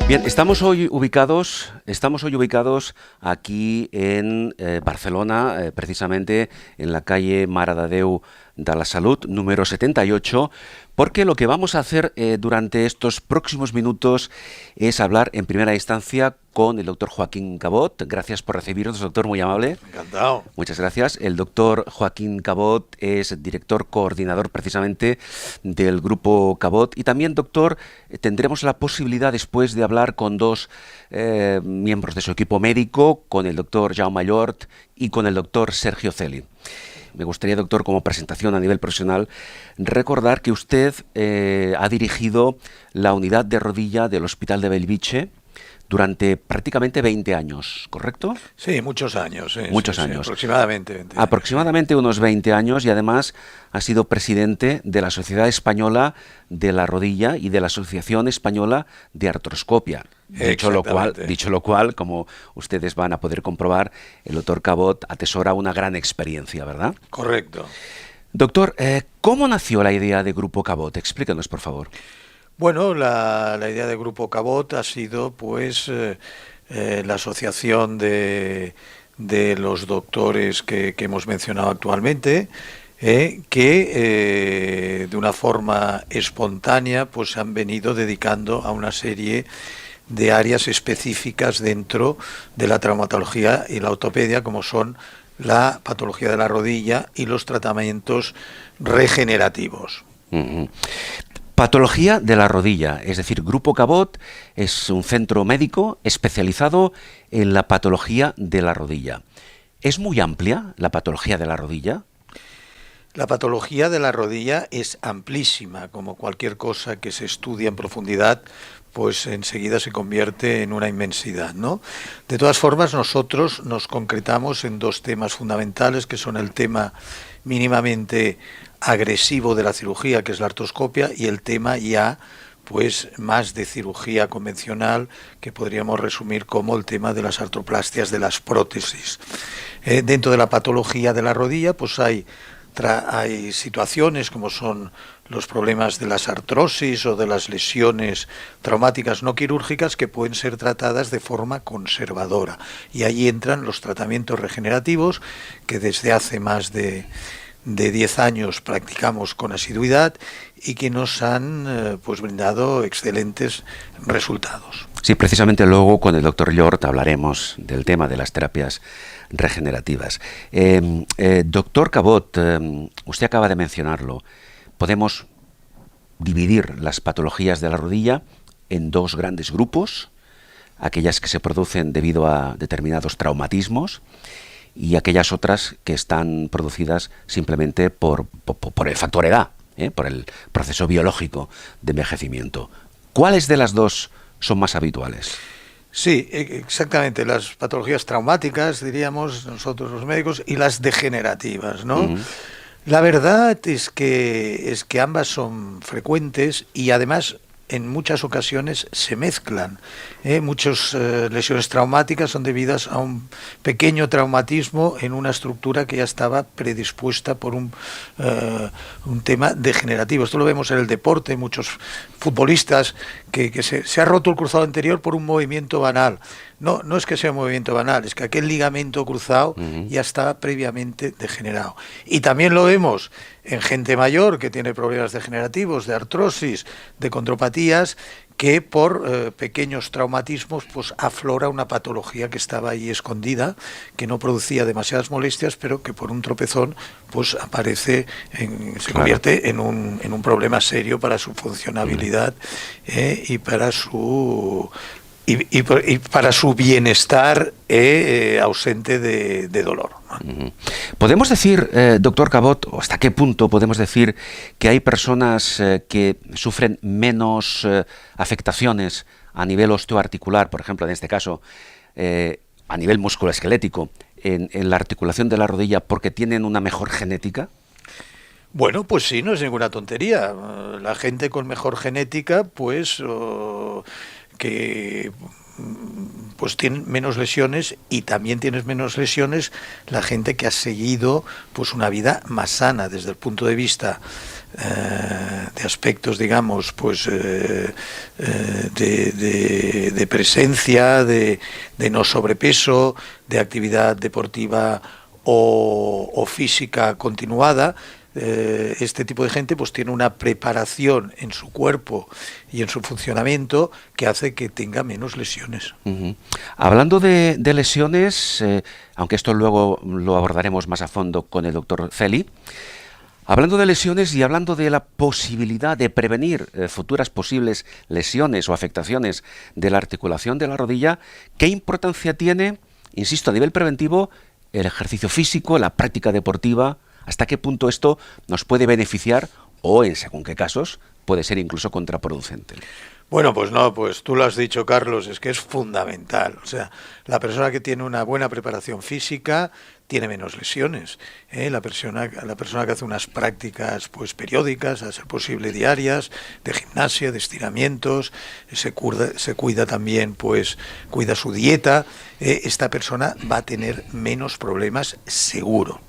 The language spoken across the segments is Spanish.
Bien, estamos hoy ubicados aquí en Barcelona, precisamente en la calle Mare de Déu de la Salut, número 78, porque lo que vamos a hacer durante estos próximos minutos es hablar en primera instancia con el doctor Joaquín Cabot. Gracias por recibirnos, doctor, muy amable. Encantado. Muchas gracias. El doctor Joaquín Cabot es director coordinador precisamente del Grupo Cabot. Y también, doctor, tendremos la posibilidad después de hablar con dos miembros de su equipo médico, con el doctor Jaume Llort y con el doctor Sergio Celi. Me gustaría, doctor, como presentación a nivel profesional, recordar que usted ha dirigido la unidad de rodilla del Hospital de Bellvitge durante prácticamente 20 años, ¿correcto? Sí, muchos años. Sí, muchos sí, años. Sí, aproximadamente 20 años. Aproximadamente unos 20 años, y además ha sido presidente de la Sociedad Española de la Rodilla y de la Asociación Española de Artroscopia. Dicho lo cual, como ustedes van a poder comprobar, el doctor Cabot atesora una gran experiencia, ¿verdad? Correcto. Doctor, ¿cómo nació la idea de Grupo Cabot? Explícanos, por favor. Bueno, la idea de Grupo Cabot ha sido, pues, la asociación de los doctores que hemos mencionado actualmente, que de una forma espontánea, pues, se han venido dedicando a una serie de áreas específicas dentro de la traumatología y la ortopedia, como son la patología de la rodilla y los tratamientos regenerativos. Uh-huh. Patología de la rodilla, es decir, Grupo Cabot es un centro médico especializado en la patología de la rodilla. ¿Es muy amplia la patología de la rodilla? La patología de la rodilla es amplísima, como cualquier cosa que se estudia en profundidad, pues enseguida se convierte en una inmensidad, ¿no? De todas formas, nosotros nos concretamos en dos temas fundamentales, que son el tema mínimamente agresivo de la cirugía, que es la artroscopia, y el tema ya pues más de cirugía convencional, que podríamos resumir como el tema de las artroplastias, de las prótesis. Dentro de la patología de la rodilla, pues hay situaciones como son los problemas de las artrosis o de las lesiones traumáticas no quirúrgicas, que pueden ser tratadas de forma conservadora, y ahí entran los tratamientos regenerativos, que desde hace más de 10 años practicamos con asiduidad y que nos han pues brindado excelentes resultados. Sí, precisamente luego con el doctor Llort hablaremos del tema de las terapias regenerativas. Doctor Cabot, usted acaba de mencionarlo. Podemos dividir las patologías de la rodilla en dos grandes grupos: aquellas que se producen debido a determinados traumatismos y aquellas otras que están producidas simplemente por el factor edad, por el proceso biológico de envejecimiento. ¿Cuáles de las dos son más habituales? Sí, exactamente, las patologías traumáticas, diríamos nosotros los médicos, y las degenerativas, ¿no? Uh-huh. La verdad es que ambas son frecuentes y además en muchas ocasiones se mezclan. Muchas lesiones traumáticas son debidas a un pequeño traumatismo en una estructura que ya estaba predispuesta por un tema degenerativo. Esto lo vemos en el deporte, muchos futbolistas que se ha roto el cruzado anterior por un movimiento banal. No es que sea un movimiento banal, es que aquel ligamento cruzado ya estaba previamente degenerado. Y también lo vemos en gente mayor que tiene problemas degenerativos, de artrosis, de condropatías, que por pequeños traumatismos pues aflora una patología que estaba ahí escondida, que no producía demasiadas molestias, pero que por un tropezón pues aparece, se convierte en un problema serio para su funcionabilidad y para su para su bienestar ausente de dolor. ¿Podemos decir, doctor Cabot, o hasta qué punto podemos decir que hay personas que sufren menos afectaciones a nivel osteoarticular, por ejemplo, en este caso, a nivel musculoesquelético, en la articulación de la rodilla, porque tienen una mejor genética? Bueno, pues sí, no es ninguna tontería. La gente con mejor genética, pues que pues tienen menos lesiones, y también tienes menos lesiones la gente que ha seguido pues una vida más sana desde el punto de vista de aspectos, digamos, pues de presencia, de no sobrepeso, de actividad deportiva o física continuada. Este tipo de gente pues tiene una preparación en su cuerpo y en su funcionamiento que hace que tenga menos lesiones. Hablando de lesiones, aunque esto luego lo abordaremos más a fondo con el doctor Celi, hablando de lesiones y hablando de la posibilidad de prevenir futuras posibles lesiones o afectaciones de la articulación de la rodilla, ¿qué importancia tiene, insisto, a nivel preventivo, el ejercicio físico, la práctica deportiva? ¿Hasta qué punto esto nos puede beneficiar o, en según qué casos, puede ser incluso contraproducente? Bueno, pues no, pues tú lo has dicho, Carlos, es que es fundamental. O sea, la persona que tiene una buena preparación física tiene menos lesiones. La persona que hace unas prácticas pues periódicas, a ser posible diarias, de gimnasia, de estiramientos, se cuida también, pues cuida su dieta, esta persona va a tener menos problemas seguro.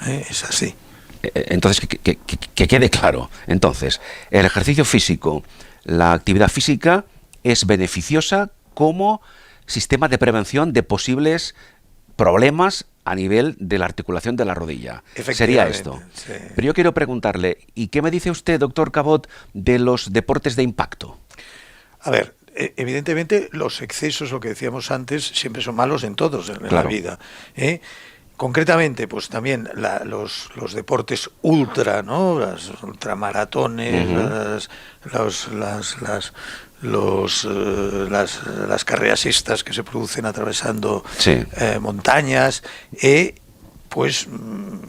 Es así. Entonces, que quede claro. Entonces, el ejercicio físico, la actividad física es beneficiosa como sistema de prevención de posibles problemas a nivel de la articulación de la rodilla. Sería esto. Sí. Pero yo quiero preguntarle, ¿y qué me dice usted, doctor Cabot, de los deportes de impacto? A ver, evidentemente los excesos, lo que decíamos antes, siempre son malos en todos en Claro. la vida. Concretamente, pues también los deportes ultra, ¿no? Las ultramaratones, las carreras estas que se producen atravesando montañas, pues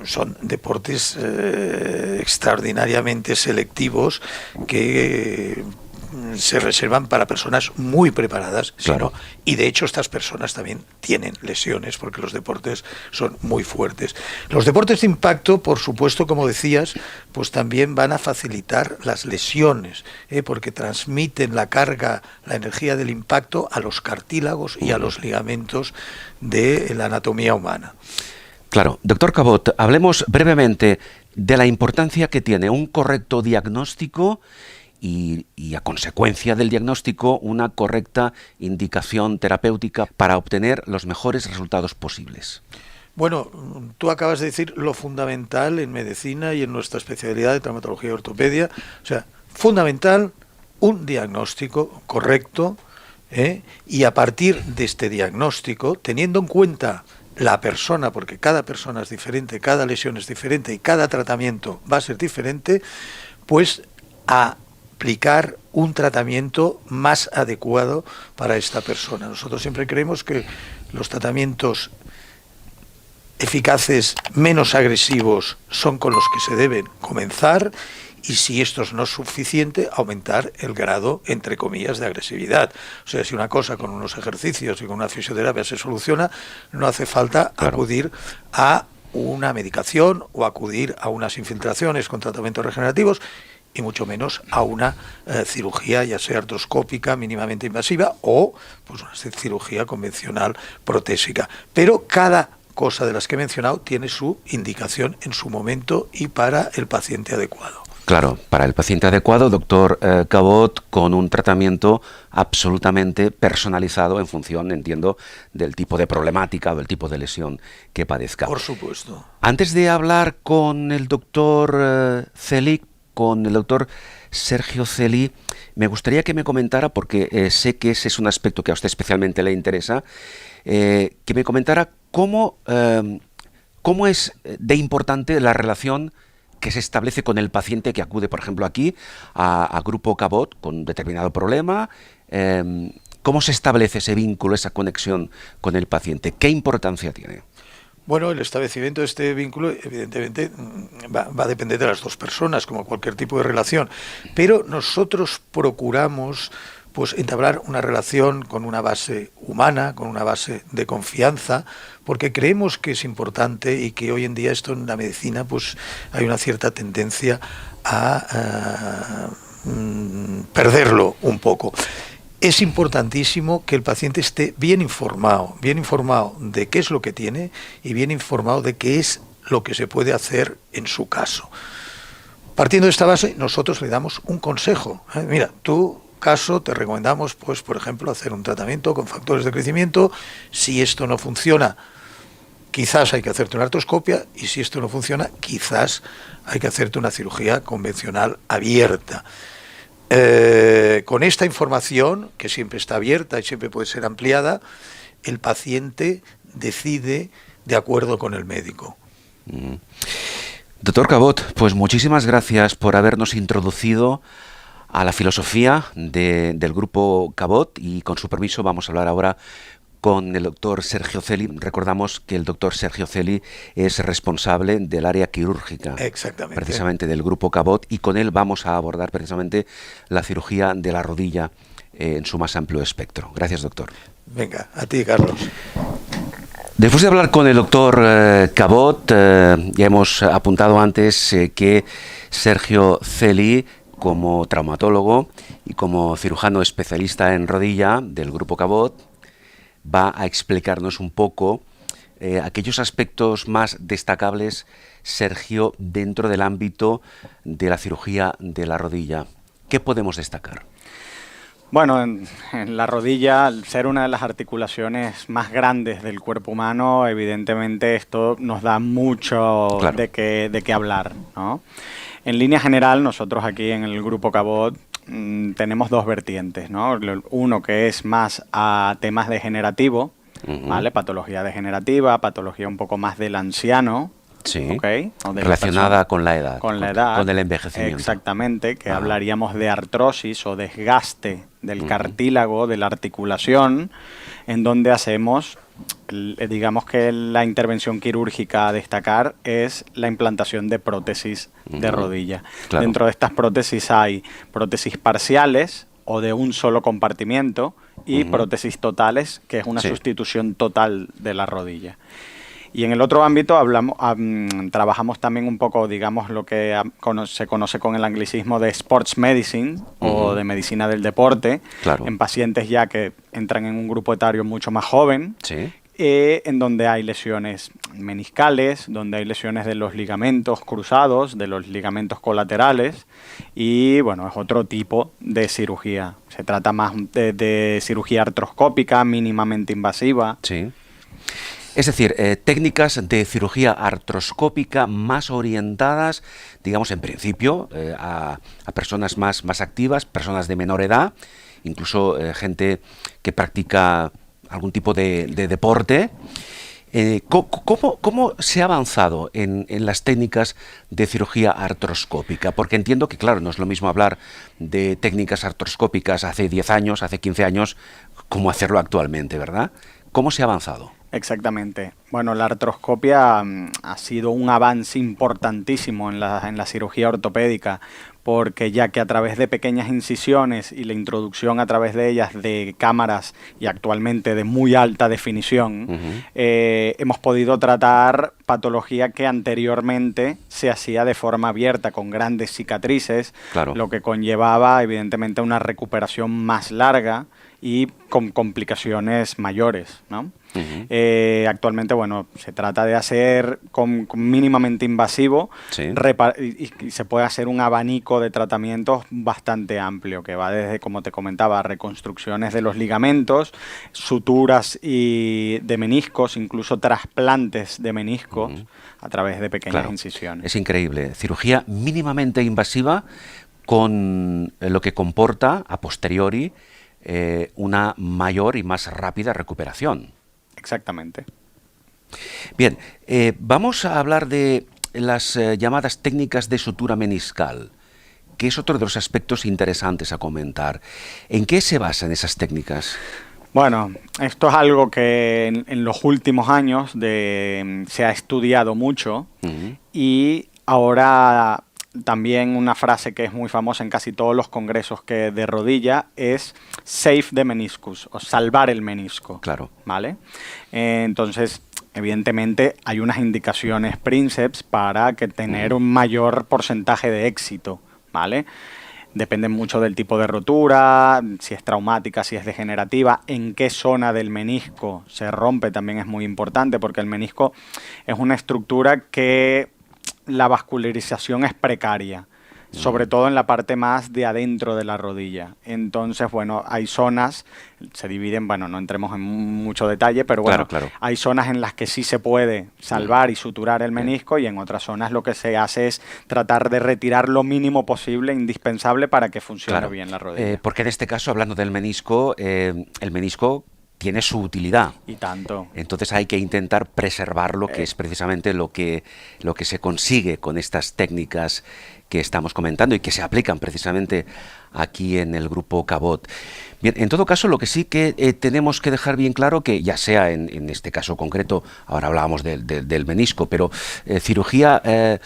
son deportes extraordinariamente selectivos que se reservan para personas muy preparadas, claro. Y de hecho estas personas también tienen lesiones porque los deportes son muy fuertes. Los deportes de impacto, por supuesto, como decías, pues también van a facilitar las lesiones, porque transmiten la carga, la energía del impacto a los cartílagos y a los ligamentos de la anatomía humana. Claro. Doctor Cabot, hablemos brevemente de la importancia que tiene un correcto diagnóstico y a consecuencia del diagnóstico una correcta indicación terapéutica para obtener los mejores resultados posibles. Bueno, tú acabas de decir lo fundamental en medicina y en nuestra especialidad de traumatología y ortopedia. O sea, fundamental un diagnóstico correcto, y a partir de este diagnóstico, teniendo en cuenta la persona, porque cada persona es diferente, cada lesión es diferente y cada tratamiento va a ser diferente, pues a aplicar un tratamiento más adecuado para esta persona. Nosotros siempre creemos que los tratamientos eficaces, menos agresivos, son con los que se deben comenzar, y si esto no es suficiente, aumentar el grado, entre comillas, de agresividad. O sea, si una cosa con unos ejercicios y con una fisioterapia se soluciona, no hace falta acudir a una medicación o acudir a unas infiltraciones con tratamientos regenerativos, y mucho menos a una cirugía, ya sea artroscópica, mínimamente invasiva, o pues una cirugía convencional protésica. Pero cada cosa de las que he mencionado tiene su indicación en su momento y para el paciente adecuado. Claro, para el paciente adecuado, doctor Cabot, con un tratamiento absolutamente personalizado en función, entiendo, del tipo de problemática o del tipo de lesión que padezca. Por supuesto. Antes de hablar con el doctor Celi, con el doctor Sergio Celi, me gustaría que me comentara, porque sé que ese es un aspecto que a usted especialmente le interesa, que me comentara cómo es de importante la relación que se establece con el paciente que acude, por ejemplo, aquí a Grupo Cabot con determinado problema. ¿Cómo se establece ese vínculo, esa conexión con el paciente? ¿Qué importancia tiene? Bueno, el establecimiento de este vínculo evidentemente va a depender de las dos personas, como cualquier tipo de relación, pero nosotros procuramos pues entablar una relación con una base humana, con una base de confianza, porque creemos que es importante y que hoy en día esto en la medicina pues hay una cierta tendencia a perderlo un poco. es importantísimo que el paciente esté bien informado de qué es lo que tiene y bien informado de qué es lo que se puede hacer en su caso. Partiendo de esta base, nosotros le damos un consejo. Mira, tu caso te recomendamos, pues, por ejemplo, hacer un tratamiento con factores de crecimiento. Si esto no funciona, quizás hay que hacerte una artroscopia, y si esto no funciona, quizás hay que hacerte una cirugía convencional abierta. Con esta información, que siempre está abierta y siempre puede ser ampliada, el paciente decide de acuerdo con el médico. Doctor Cabot, pues muchísimas gracias por habernos introducido a la filosofía del grupo Cabot, y con su permiso vamos a hablar ahora con el doctor Sergio Celi. Recordamos que el doctor Sergio Celi es responsable del área quirúrgica, precisamente del grupo Cabot, y con él vamos a abordar precisamente la cirugía de la rodilla en su más amplio espectro. Gracias, doctor. Venga, a ti, Carlos. Después de hablar con el doctor Cabot, ya hemos apuntado antes que Sergio Celi, como traumatólogo y como cirujano especialista en rodilla del grupo Cabot, va a explicarnos un poco aquellos aspectos más destacables, Sergio, dentro del ámbito de la cirugía de la rodilla. ¿Qué podemos destacar? Bueno, en la rodilla, al ser una de las articulaciones más grandes del cuerpo humano, evidentemente esto nos da mucho de qué hablar, ¿no? En línea general, nosotros aquí en el grupo Cabot tenemos dos vertientes, ¿no? Uno que es más a temas degenerativos, ¿vale? Patología degenerativa, patología un poco más del anciano. Sí, ¿okay? Relacionada con la edad. Con la edad. Con el envejecimiento. Exactamente, que hablaríamos de artrosis o desgaste del cartílago, de la articulación, en donde hacemos, digamos que la intervención quirúrgica a destacar es la implantación de prótesis de rodilla. Claro. Dentro de estas prótesis hay prótesis parciales o de un solo compartimiento y prótesis totales, que es una sustitución total de la rodilla. Y en el otro ámbito trabajamos también un poco, digamos, lo que se conoce con el anglicismo de sports medicine o de medicina del deporte, en pacientes ya que entran en un grupo etario mucho más joven, en donde hay lesiones meniscales, donde hay lesiones de los ligamentos cruzados, de los ligamentos colaterales, y bueno, es otro tipo de cirugía. Se trata más de cirugía artroscópica, mínimamente invasiva. Sí. Es decir, técnicas de cirugía artroscópica más orientadas, digamos, en principio, a personas más activas, personas de menor edad, incluso gente que practica algún tipo de deporte. ¿Cómo se ha avanzado en las técnicas de cirugía artroscópica? Porque entiendo que, claro, no es lo mismo hablar de técnicas artroscópicas hace 10 años, hace 15 años, como hacerlo actualmente, ¿verdad? ¿Cómo se ha avanzado? Exactamente. Bueno, la artroscopia ha sido un avance importantísimo en la cirugía ortopédica, porque ya que a través de pequeñas incisiones y la introducción a través de ellas de cámaras y actualmente de muy alta definición, hemos podido tratar patología que anteriormente se hacía de forma abierta, con grandes cicatrices, lo que conllevaba evidentemente una recuperación más larga y con complicaciones mayores, ¿no? Actualmente, bueno, se trata de hacer con mínimamente invasivo y se puede hacer un abanico de tratamientos bastante amplio, que va desde, como te comentaba, reconstrucciones de los ligamentos, suturas y de meniscos, incluso trasplantes de meniscos a través de pequeñas incisiones. Es increíble. Cirugía mínimamente invasiva con lo que comporta a posteriori una mayor y más rápida recuperación. Exactamente. Bien, vamos a hablar de las llamadas técnicas de sutura meniscal, que es otro de los aspectos interesantes a comentar. ¿En qué se basan esas técnicas? Bueno, esto es algo que en los últimos años se ha estudiado mucho y ahora también una frase que es muy famosa en casi todos los congresos de rodilla es save the meniscus, o salvar el menisco. Claro. ¿Vale? Entonces, evidentemente, hay unas indicaciones princeps para tener un mayor porcentaje de éxito, ¿vale? Depende mucho del tipo de rotura, si es traumática, si es degenerativa, en qué zona del menisco se rompe también es muy importante, porque el menisco es una estructura que la vascularización es precaria, sobre todo en la parte más de adentro de la rodilla. Entonces, bueno, hay zonas, se dividen, bueno, no entremos en mucho detalle, pero bueno, Claro. hay zonas en las que sí se puede salvar y suturar el menisco, y en otras zonas lo que se hace es tratar de retirar lo mínimo posible, indispensable para que funcione bien la rodilla. Porque en este caso, hablando del menisco, el menisco tiene su utilidad. Y tanto. Entonces hay que intentar preservarlo, que es precisamente lo que se consigue con estas técnicas que estamos comentando y que se aplican precisamente aquí en el Grupo Cabot. Bien, en todo caso, lo que sí que tenemos que dejar bien claro, que ya sea en este caso concreto, ahora hablábamos del menisco, pero cirugía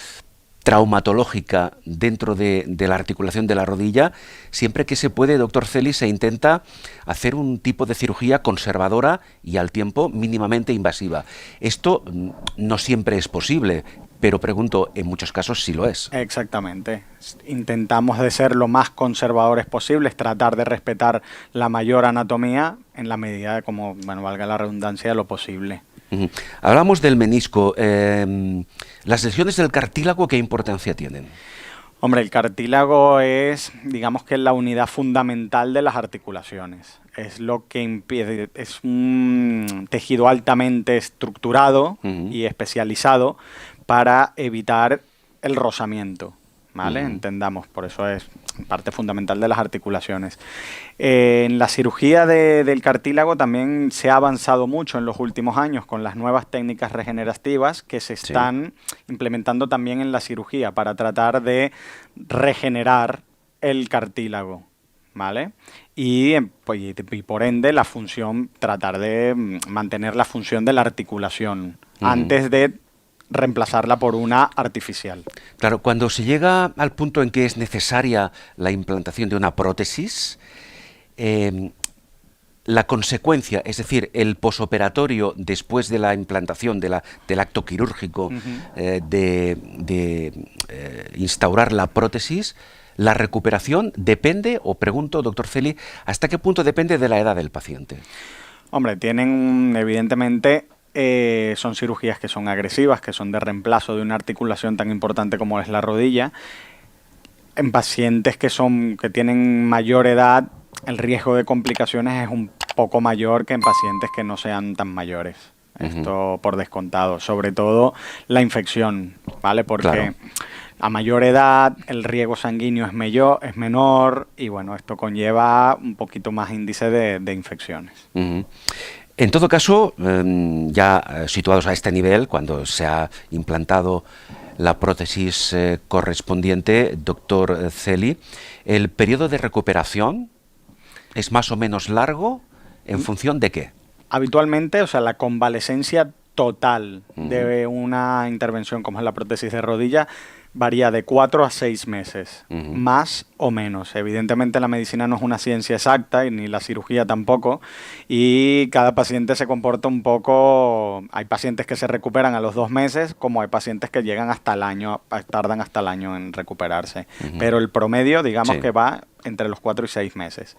traumatológica dentro de la articulación de la rodilla, siempre que se puede, doctor Celi, se intenta hacer un tipo de cirugía conservadora y al tiempo mínimamente invasiva. Esto no siempre es posible, pero pregunto, en muchos casos sí lo es. Exactamente. Intentamos de ser lo más conservadores posibles, tratar de respetar la mayor anatomía en la medida de, como, bueno, valga la redundancia, de lo posible. Hablamos del menisco. Las lesiones del cartílago, ¿qué importancia tienen? Hombre, el cartílago es, digamos que la unidad fundamental de las articulaciones. Es lo que impide, es un tejido altamente estructurado y especializado para evitar el rozamiento, ¿vale? Entendamos, por eso es parte fundamental de las articulaciones. En la cirugía del cartílago también se ha avanzado mucho en los últimos años con las nuevas técnicas regenerativas que se están implementando también en la cirugía para tratar de regenerar el cartílago, ¿vale? Y por ende la función, tratar de mantener la función de la articulación antes de reemplazarla por una artificial. Claro, cuando se llega al punto en que es necesaria la implantación de una prótesis, la consecuencia, es decir, el posoperatorio después de la implantación del acto quirúrgico, de instaurar la prótesis, la recuperación depende, o pregunto, doctor Celi, ¿hasta qué punto depende de la edad del paciente? Hombre, tienen evidentemente... son cirugías que son agresivas, que son de reemplazo de una articulación tan importante como es la rodilla. En pacientes que tienen mayor edad, el riesgo de complicaciones es un poco mayor que en pacientes que no sean tan mayores. Esto por descontado. Sobre todo la infección, ¿vale? Porque a mayor edad el riego sanguíneo es menor y bueno, esto conlleva un poquito más índice de infecciones. En todo caso, ya situados a este nivel, cuando se ha implantado la prótesis correspondiente, doctor Celi, ¿el periodo de recuperación es más o menos largo en función de qué? Habitualmente, o sea, la convalecencia total de una intervención como es la prótesis de rodilla varía de 4 a 6 meses, más o menos. Evidentemente la medicina no es una ciencia exacta y ni la cirugía tampoco, y cada paciente se comporta un poco... Hay pacientes que se recuperan a los 2 meses, como hay pacientes que llegan hasta el año, tardan hasta el año en recuperarse. Pero el promedio, digamos que va entre los 4 y 6 meses.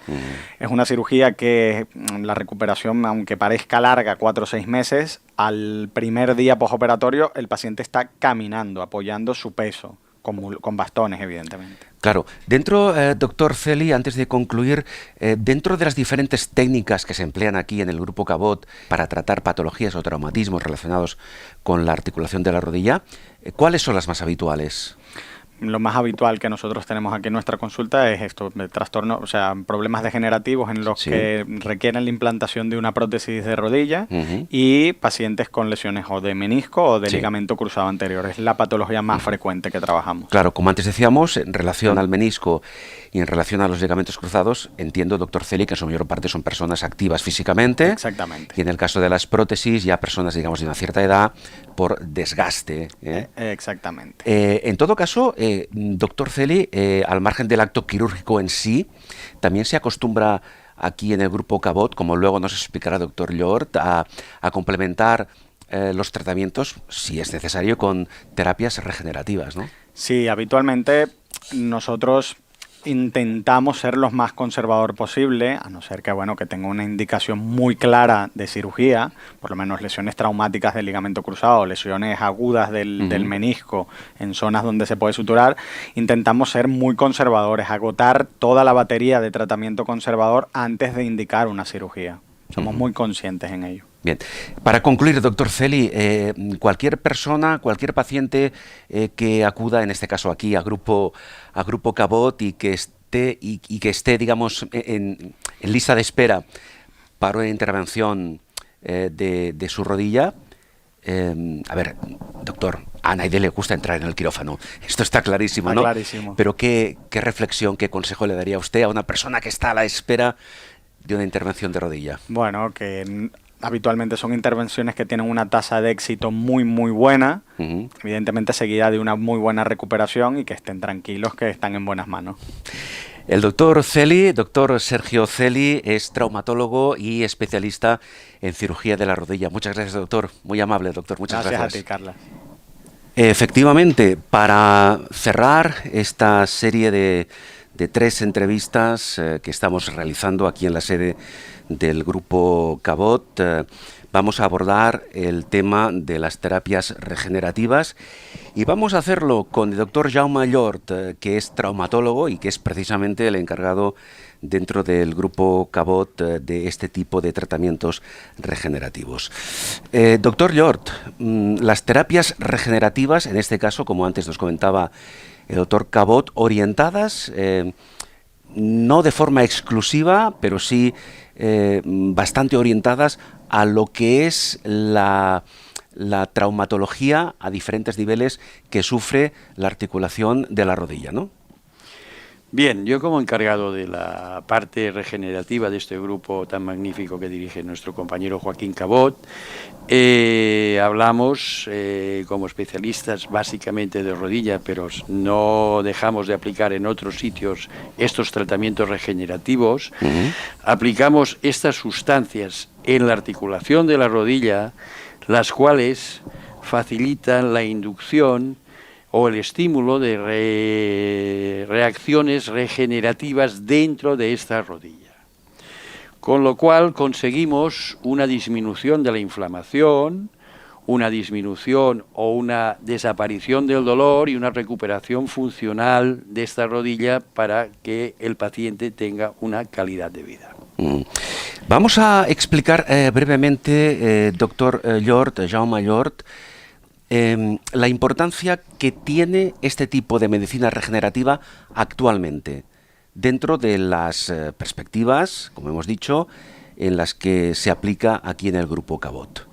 Es una cirugía que la recuperación, aunque parezca larga, 4 o 6 meses, al primer día postoperatorio el paciente está caminando, apoyando su peso, con bastones, evidentemente. Claro. Dentro, doctor Celi, antes de concluir, dentro de las diferentes técnicas que se emplean aquí en el Grupo Cabot para tratar patologías o traumatismos relacionados con la articulación de la rodilla, ¿cuáles son las más habituales? Lo más habitual que nosotros tenemos aquí en nuestra consulta es esto, trastornos, o sea, problemas degenerativos en los que requieren la implantación de una prótesis de rodilla y pacientes con lesiones o de menisco o de ligamento cruzado anterior. Es la patología más frecuente que trabajamos. Claro, como antes decíamos, en relación al menisco y en relación a los ligamentos cruzados, entiendo, doctor Celi, que en su mayor parte son personas activas físicamente. Exactamente. Y en el caso de las prótesis, ya personas, digamos, de una cierta edad por desgaste. Exactamente. En todo caso, doctor Celi, al margen del acto quirúrgico en sí, también se acostumbra aquí en el Grupo Cabot, como luego nos explicará doctor Llort, a complementar los tratamientos, si es necesario, con terapias regenerativas, ¿no? Sí, habitualmente nosotros intentamos ser lo más conservador posible, a no ser que, bueno, que tenga una indicación muy clara de cirugía, por lo menos lesiones traumáticas del ligamento cruzado, lesiones agudas del menisco en zonas donde se puede suturar. Intentamos ser muy conservadores, agotar toda la batería de tratamiento conservador antes de indicar una cirugía. Somos muy conscientes en ello. Bien, para concluir, doctor Celi, cualquier persona, cualquier paciente que acuda, en este caso aquí, a Grupo Cabot y que esté, digamos, en lista de espera para una intervención de su rodilla, a ver, doctor, a nadie le gusta entrar en el quirófano, esto está clarísimo, ¿no? Clarísimo. Pero ¿qué reflexión, qué consejo le daría usted a una persona que está a la espera de una intervención de rodilla? Bueno, que habitualmente son intervenciones que tienen una tasa de éxito muy, muy buena, evidentemente seguida de una muy buena recuperación, y que estén tranquilos, que están en buenas manos. El doctor Celi, doctor Sergio Celi, es traumatólogo y especialista en cirugía de la rodilla. Muchas gracias, doctor. Muy amable, doctor. Muchas gracias. Gracias a ti, Carla. Efectivamente, para cerrar esta serie de 3 entrevistas que estamos realizando aquí en la sede del Grupo Cabot, vamos a abordar el tema de las terapias regenerativas y vamos a hacerlo con el doctor Jaume Llort, que es traumatólogo y que es precisamente el encargado dentro del Grupo Cabot de este tipo de tratamientos regenerativos. Doctor Llort, las terapias regenerativas, en este caso, como antes nos comentaba el doctor Cabot, orientadas no de forma exclusiva, pero sí bastante orientadas a lo que es la traumatología a diferentes niveles que sufre la articulación de la rodilla, ¿no? Bien, yo como encargado de la parte regenerativa de este grupo tan magnífico que dirige nuestro compañero Joaquín Cabot, hablamos como especialistas básicamente de rodilla, pero no dejamos de aplicar en otros sitios estos tratamientos regenerativos. Aplicamos estas sustancias en la articulación de la rodilla, las cuales facilitan la inducción o el estímulo de reacciones regenerativas dentro de esta rodilla. Con lo cual conseguimos una disminución de la inflamación, una disminución o una desaparición del dolor y una recuperación funcional de esta rodilla para que el paciente tenga una calidad de vida. Vamos a explicar brevemente, doctor Llort, Jaume Llort, la importancia que tiene este tipo de medicina regenerativa actualmente dentro de las perspectivas, como hemos dicho, en las que se aplica aquí en el Grupo Cabot.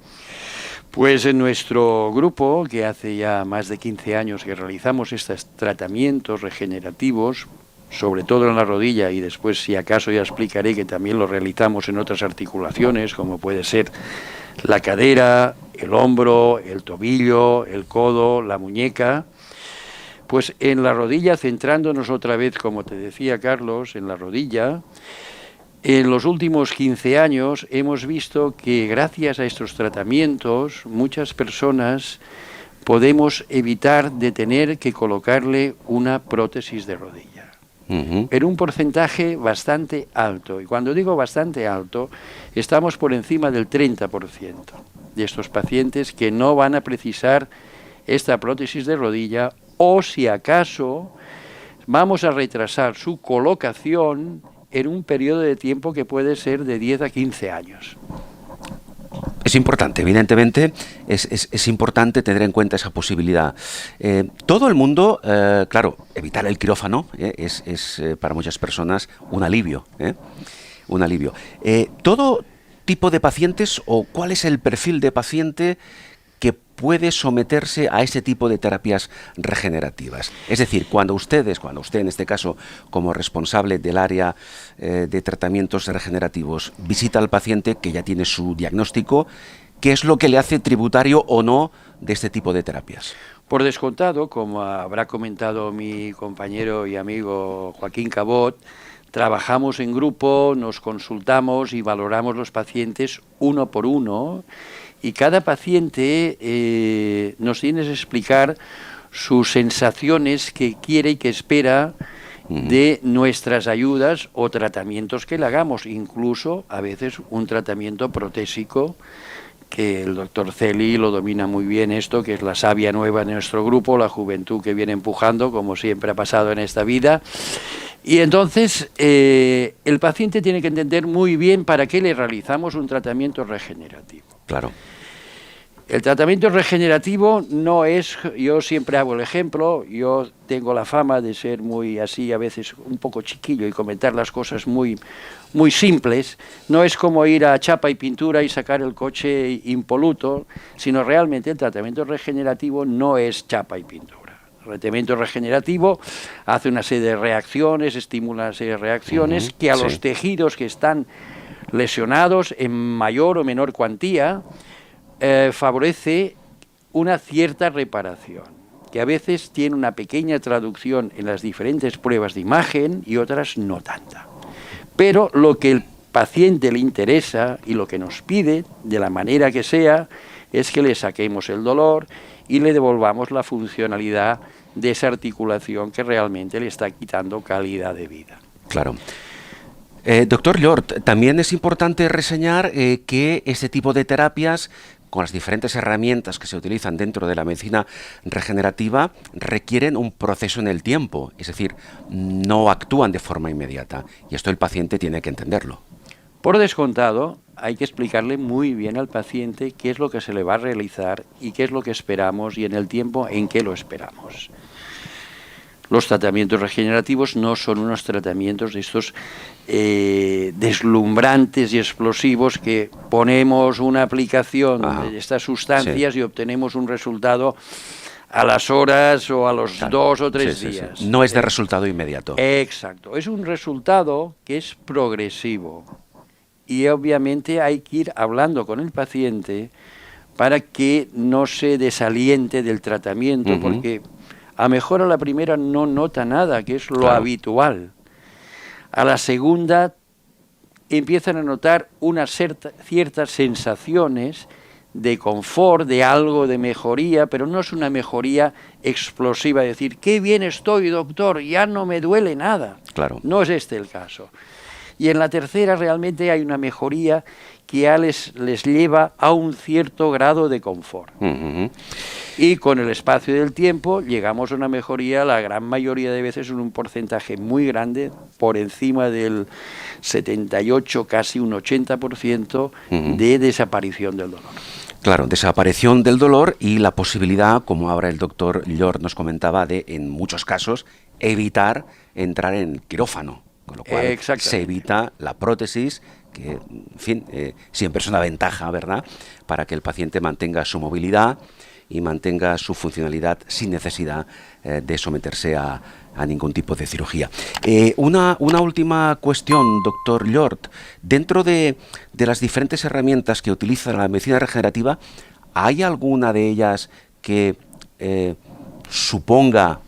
Pues en nuestro grupo, que hace ya más de 15 años que realizamos estos tratamientos regenerativos, sobre todo en la rodilla, y después si acaso ya explicaré que también lo realizamos en otras articulaciones, como puede ser la cadera, el hombro, el tobillo, el codo, la muñeca. Pues en la rodilla, centrándonos otra vez, como te decía Carlos, en la rodilla, en los últimos 15 años hemos visto que gracias a estos tratamientos muchas personas podemos evitar de tener que colocarle una prótesis de rodilla. En un porcentaje bastante alto, y cuando digo bastante alto, estamos por encima del 30% de estos pacientes que no van a precisar esta prótesis de rodilla, o si acaso vamos a retrasar su colocación en un periodo de tiempo que puede ser de 10 a 15 años. Es importante, evidentemente, es importante tener en cuenta esa posibilidad. Todo el mundo, claro, evitar el quirófano es para muchas personas un alivio. Un alivio. Todo tipo de pacientes, o cuál es el perfil de paciente que puede someterse a ese tipo de terapias regenerativas. Es decir, cuando usted en este caso como responsable del área de tratamientos regenerativos visita al paciente que ya tiene su diagnóstico, ¿qué es lo que le hace tributario o no de este tipo de terapias? Por descontado, como habrá comentado mi compañero y amigo Joaquín Cabot, trabajamos en grupo, nos consultamos y valoramos los pacientes uno por uno, y cada paciente nos tiene que explicar sus sensaciones que quiere y que espera de nuestras ayudas o tratamientos que le hagamos, incluso a veces un tratamiento protésico, que el doctor Celi lo domina muy bien esto, que es la savia nueva de nuestro grupo, la juventud que viene empujando, como siempre ha pasado en esta vida. Y entonces el paciente tiene que entender muy bien para qué le realizamos un tratamiento regenerativo. Claro. El tratamiento regenerativo no es, yo siempre hago el ejemplo, yo tengo la fama de ser muy así, a veces un poco chiquillo y comentar las cosas muy simples. No es como ir a chapa y pintura y sacar el coche impoluto, sino realmente el tratamiento regenerativo no es chapa y pintura. El tratamiento regenerativo hace una serie de reacciones, estimula una serie de reacciones que a los tejidos que están lesionados en mayor o menor cuantía, favorece una cierta reparación, que a veces tiene una pequeña traducción en las diferentes pruebas de imagen y otras no tanta. Pero lo que el paciente le interesa y lo que nos pide, de la manera que sea, es que le saquemos el dolor y le devolvamos la funcionalidad de esa articulación que realmente le está quitando calidad de vida. Claro. Doctor Llort, también es importante reseñar que este tipo de terapias, con las diferentes herramientas que se utilizan dentro de la medicina regenerativa, requieren un proceso en el tiempo, es decir, no actúan de forma inmediata, y esto el paciente tiene que entenderlo. Por descontado, hay que explicarle muy bien al paciente qué es lo que se le va a realizar y qué es lo que esperamos y en el tiempo en que lo esperamos. Los tratamientos regenerativos no son unos tratamientos de estos deslumbrantes y explosivos que ponemos una aplicación de estas sustancias y obtenemos un resultado a las horas o a los 2 o 3 días. No es de resultado inmediato. Exacto, es un resultado que es progresivo y obviamente hay que ir hablando con el paciente para que no se desaliente del tratamiento, porque a mejor a la primera no nota nada, que es lo habitual. A la segunda empiezan a notar unas ciertas sensaciones de confort, de algo de mejoría, pero no es una mejoría explosiva, decir, qué bien estoy, doctor, ya no me duele nada. Claro. No es este el caso. Y en la tercera realmente hay una mejoría que ya les lleva a un cierto grado de confort. Y con el espacio del tiempo llegamos a una mejoría, la gran mayoría de veces en un porcentaje muy grande, por encima del 78, casi un 80% de desaparición del dolor. Claro, desaparición del dolor y la posibilidad, como ahora el doctor Llort nos comentaba, de, en muchos casos, evitar entrar en quirófano, con lo cual se evita la prótesis, que, en fin, siempre es una ventaja, ¿verdad?, para que el paciente mantenga su movilidad y mantenga su funcionalidad sin necesidad de someterse a ningún tipo de cirugía. Una última cuestión, doctor Llort. Dentro de las diferentes herramientas que utiliza la medicina regenerativa, ¿hay alguna de ellas que suponga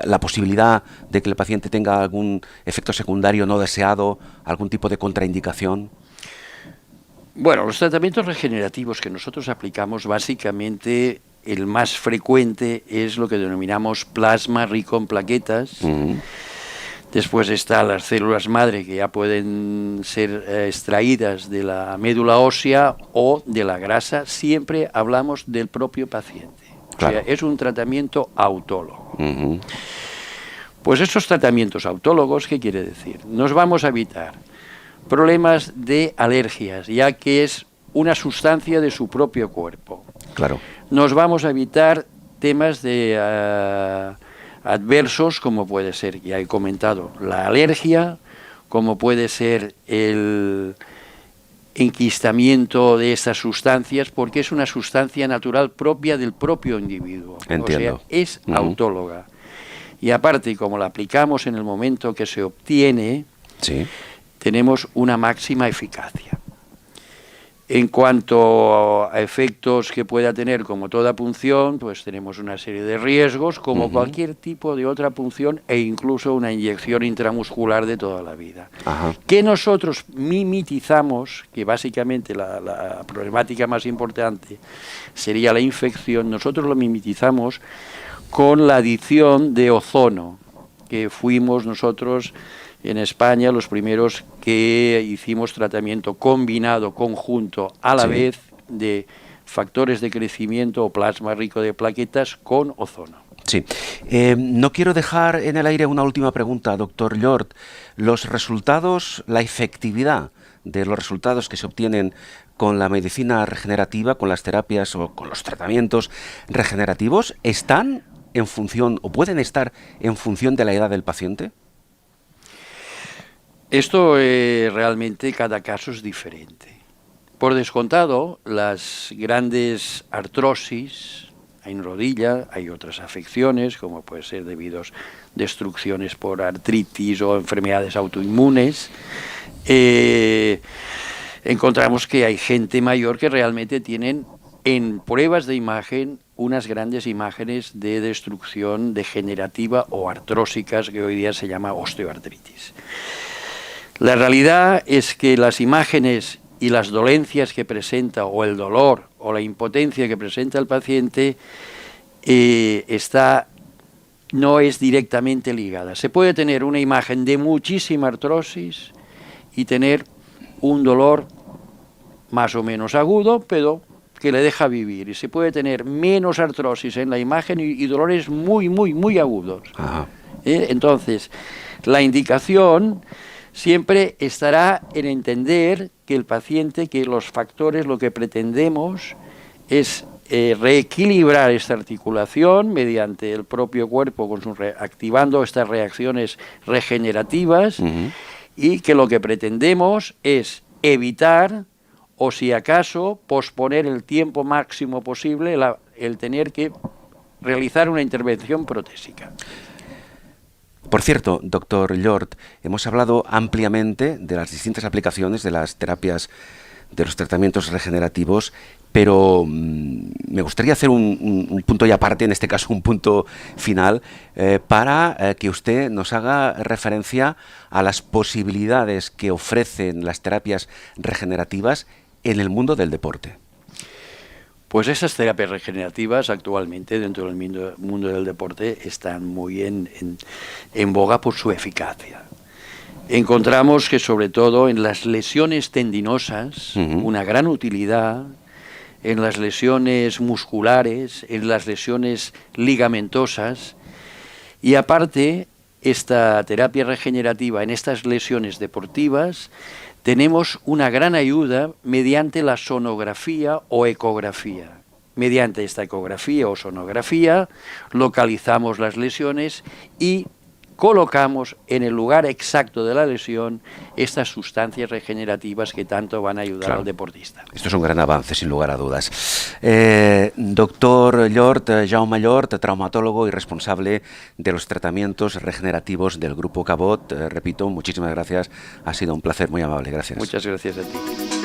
la posibilidad de que el paciente tenga algún efecto secundario no deseado, algún tipo de contraindicación? Bueno, los tratamientos regenerativos que nosotros aplicamos, básicamente el más frecuente es lo que denominamos plasma rico en plaquetas. Después están las células madre, que ya pueden ser extraídas de la médula ósea o de la grasa. Siempre hablamos del propio paciente. Claro. O sea, es un tratamiento autólogo. Pues estos tratamientos autólogos, ¿qué quiere decir? Nos vamos a evitar problemas de alergias, ya que es una sustancia de su propio cuerpo. Claro. Nos vamos a evitar temas de adversos, como puede ser, ya he comentado, la alergia, como puede ser el enquistamiento de estas sustancias, porque es una sustancia natural propia del propio individuo. Entiendo. O sea, es autóloga. Y aparte, como la aplicamos en el momento que se obtiene, tenemos una máxima eficacia. En cuanto a efectos que pueda tener, como toda punción, pues tenemos una serie de riesgos, como cualquier tipo de otra punción e incluso una inyección intramuscular de toda la vida. Que nosotros mimetizamos, que básicamente la problemática más importante sería la infección, nosotros lo mimetizamos con la adición de ozono. que fuimos nosotros en España los primeros que hicimos tratamiento combinado, conjunto, a la vez de factores de crecimiento o plasma rico de plaquetas con ozono. Sí. No quiero dejar en el aire una última pregunta, doctor Llort. Los resultados, la efectividad de los resultados que se obtienen con la medicina regenerativa, con las terapias o con los tratamientos regenerativos, ¿están en función o pueden estar en función de la edad del paciente? Esto realmente cada caso es diferente. Por descontado, las grandes artrosis en rodilla, hay otras afecciones, como puede ser debido a destrucciones por artritis o enfermedades autoinmunes. Encontramos que hay gente mayor que realmente tienen en pruebas de imagen unas grandes imágenes de destrucción degenerativa o artrósicas, que hoy día se llama osteoartritis. La realidad es que las imágenes y las dolencias que presenta, o el dolor o la impotencia que presenta el paciente, no es directamente ligada. Se puede tener una imagen de muchísima artrosis y tener un dolor más o menos agudo, pero que le deja vivir. Y se puede tener menos artrosis en la imagen y dolores muy, muy, muy agudos. Entonces, la indicación siempre estará en entender que el paciente, que los factores, lo que pretendemos es reequilibrar esta articulación mediante el propio cuerpo, activando estas reacciones regenerativas, y que lo que pretendemos es evitar, o si acaso, posponer el tiempo máximo posible el tener que realizar una intervención protésica. Por cierto, doctor Llort, hemos hablado ampliamente de las distintas aplicaciones de las terapias, de los tratamientos regenerativos, pero me gustaría hacer un punto y aparte, en este caso un punto final, para que usted nos haga referencia a las posibilidades que ofrecen las terapias regenerativas en el mundo del deporte. Pues esas terapias regenerativas actualmente dentro del mundo del deporte están muy en boga por su eficacia. Encontramos que sobre todo en las lesiones tendinosas, una gran utilidad, en las lesiones musculares, en las lesiones ligamentosas, y aparte esta terapia regenerativa en estas lesiones deportivas tenemos una gran ayuda mediante la sonografía o ecografía. Mediante esta ecografía o sonografía localizamos las lesiones y colocamos en el lugar exacto de la lesión estas sustancias regenerativas que tanto van a ayudar al deportista. Esto es un gran avance, sin lugar a dudas. Doctor Llort, Jaume Llort, traumatólogo y responsable de los tratamientos regenerativos del Grupo Cabot. Repito, muchísimas gracias. Ha sido un placer muy amable. Gracias. Muchas gracias a ti.